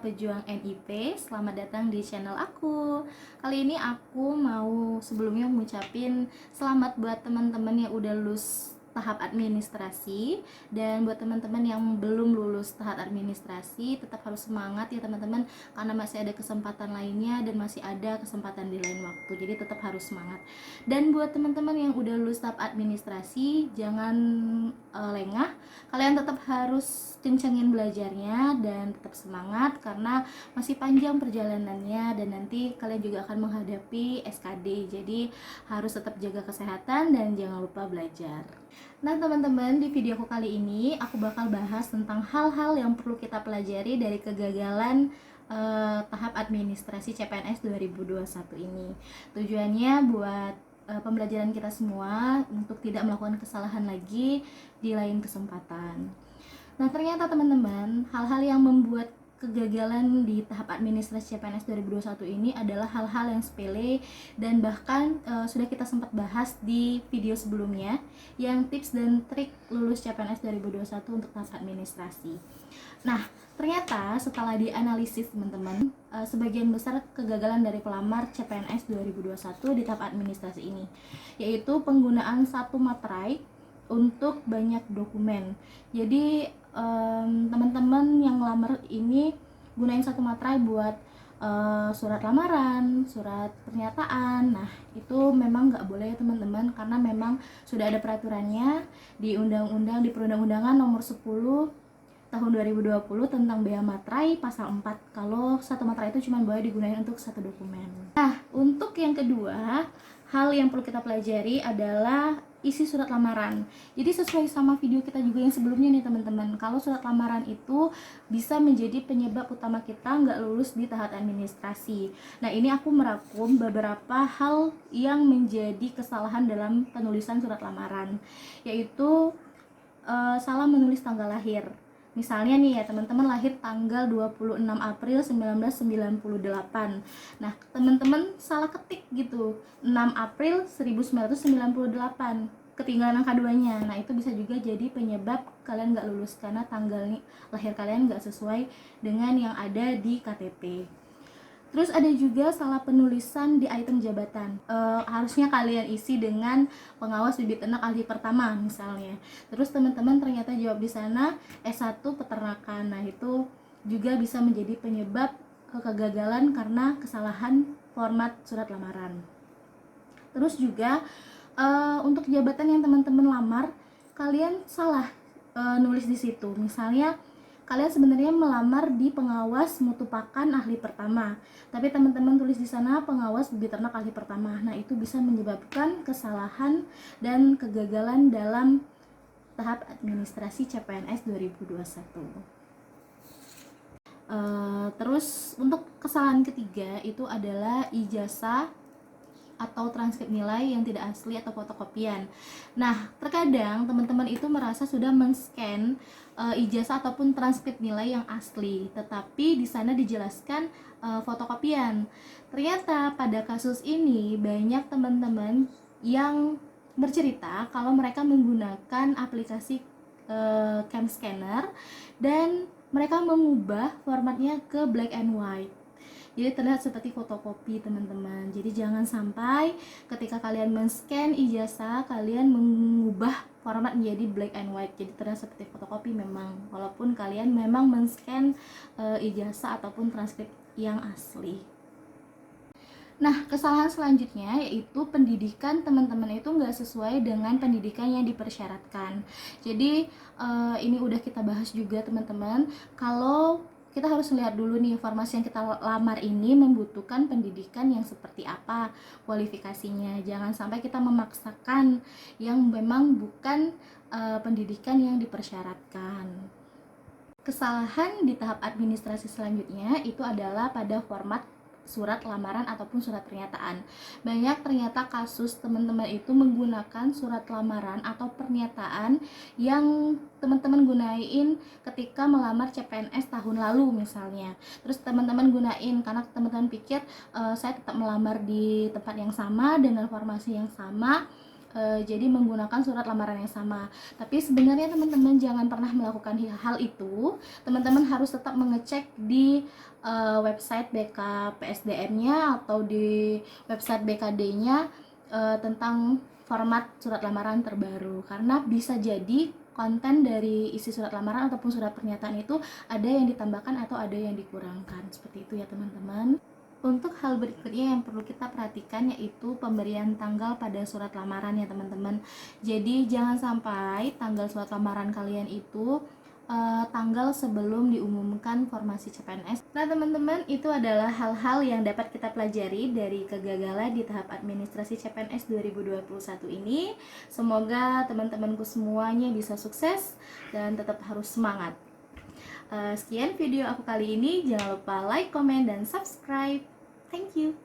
pejuang NIP, selamat datang di channel aku. Kali ini aku mau sebelumnya mengucapin selamat buat teman-teman yang udah lulus tahap administrasi, dan buat teman-teman yang belum lulus tahap administrasi tetap harus semangat ya teman-teman, karena masih ada kesempatan lainnya dan masih ada kesempatan di lain waktu, jadi tetap harus semangat. Dan buat teman-teman yang udah lulus tahap administrasi, jangan lengah, kalian tetap harus kencengin belajarnya dan tetap semangat karena masih panjang perjalanannya, dan nanti kalian juga akan menghadapi SKD, jadi harus tetap jaga kesehatan dan jangan lupa belajar. Nah teman-teman, di videoku kali ini aku bakal bahas tentang hal-hal yang perlu kita pelajari dari kegagalan tahap administrasi CPNS 2021 ini. Tujuannya buat pembelajaran kita semua untuk tidak melakukan kesalahan lagi di lain kesempatan. Nah ternyata teman-teman, hal-hal yang membuat kegagalan di tahap administrasi CPNS 2021 ini adalah hal-hal yang sepele, dan bahkan sudah kita sempat bahas di video sebelumnya yang tips dan trik lulus CPNS 2021 untuk tahap administrasi. Nah ternyata setelah dianalisis teman-teman, sebagian besar kegagalan dari pelamar CPNS 2021 di tahap administrasi ini yaitu penggunaan satu materai untuk banyak dokumen. Jadi teman-teman yang ngelamar ini gunain satu materai buat surat lamaran, surat pernyataan. Nah itu memang nggak boleh ya teman-teman, karena memang sudah ada peraturannya di di Perundang-undangan nomor 10 tahun 2020 tentang bea materai pasal 4, kalau satu materai itu cuma boleh digunakan untuk satu dokumen. Nah untuk yang kedua, hal yang perlu kita pelajari adalah isi surat lamaran. Jadi sesuai sama video kita juga yang sebelumnya nih teman-teman, kalau surat lamaran itu bisa menjadi penyebab utama kita nggak lulus di tahap administrasi. Nah ini aku merangkum beberapa hal yang menjadi kesalahan dalam penulisan surat lamaran, yaitu salah menulis tanggal lahir. Misalnya nih ya teman-teman lahir tanggal 26 April 1998. Nah teman-teman salah ketik gitu, 6 April 1998, ketinggalan angka 2-nya. Nah itu bisa juga jadi penyebab kalian nggak lulus, karena tanggal lahir kalian nggak sesuai dengan yang ada di KTP. Terus ada juga salah penulisan di item jabatan. Harusnya kalian isi dengan pengawas bibit ternak ahli pertama misalnya. Terus teman-teman ternyata jawab di sana S1 peternakan. Nah itu juga bisa menjadi penyebab kegagalan karena kesalahan format surat lamaran. Terus juga untuk jabatan yang teman-teman lamar, kalian salah nulis di situ. Misalnya kalian sebenarnya melamar di pengawas mutu pakan ahli pertama, tapi teman-teman tulis di sana pengawas bibit ternak ahli pertama. Nah itu bisa menyebabkan kesalahan dan kegagalan dalam tahap administrasi CPNS 2021. Terus untuk kesalahan ketiga itu adalah ijazah atau transkrip nilai yang tidak asli atau fotokopian. Nah, terkadang teman-teman itu merasa sudah men-scan ijazah ataupun transkrip nilai yang asli, tetapi di sana dijelaskan fotokopian. Ternyata pada kasus ini banyak teman-teman yang bercerita kalau mereka menggunakan aplikasi cam scanner dan mereka mengubah formatnya ke black and white, jadi terlihat seperti fotokopi teman-teman. Jadi jangan sampai ketika kalian men-scan ijazah kalian mengubah format menjadi black and white, jadi terlihat seperti fotokopi memang, walaupun kalian memang men-scan ijazah ataupun transkrip yang asli. Nah kesalahan selanjutnya yaitu pendidikan teman-teman itu nggak sesuai dengan pendidikan yang dipersyaratkan. Jadi ini udah kita bahas juga teman-teman, kalau kita harus lihat dulu nih informasi yang kita lamar ini membutuhkan pendidikan yang seperti apa kualifikasinya. Jangan sampai kita memaksakan yang memang bukan pendidikan yang dipersyaratkan. Kesalahan di tahap administrasi selanjutnya itu adalah pada format surat lamaran ataupun surat pernyataan. Banyak ternyata kasus teman-teman itu menggunakan surat lamaran atau pernyataan yang teman-teman gunain ketika melamar CPNS tahun lalu misalnya. Terus teman-teman gunain karena teman-teman pikir saya tetap melamar di tempat yang sama dengan formasi yang sama, jadi menggunakan surat lamaran yang sama. Tapi sebenarnya teman-teman jangan pernah melakukan hal itu. Teman-teman harus tetap mengecek di website BKPSDM-nya atau di website BKD-nya tentang format surat lamaran terbaru, karena bisa jadi konten dari isi surat lamaran ataupun surat pernyataan itu ada yang ditambahkan atau ada yang dikurangkan. Seperti itu ya teman-teman. Untuk hal berikutnya yang perlu kita perhatikan yaitu pemberian tanggal pada surat lamaran ya teman-teman. Jadi jangan sampai tanggal surat lamaran kalian itu tanggal sebelum diumumkan formasi CPNS. Nah teman-teman, itu adalah hal-hal yang dapat kita pelajari dari kegagalan di tahap administrasi CPNS 2021 ini. Semoga teman-temanku semuanya bisa sukses dan tetap harus semangat. Sekian video aku kali ini. Jangan lupa like, comment, dan subscribe. Thank you.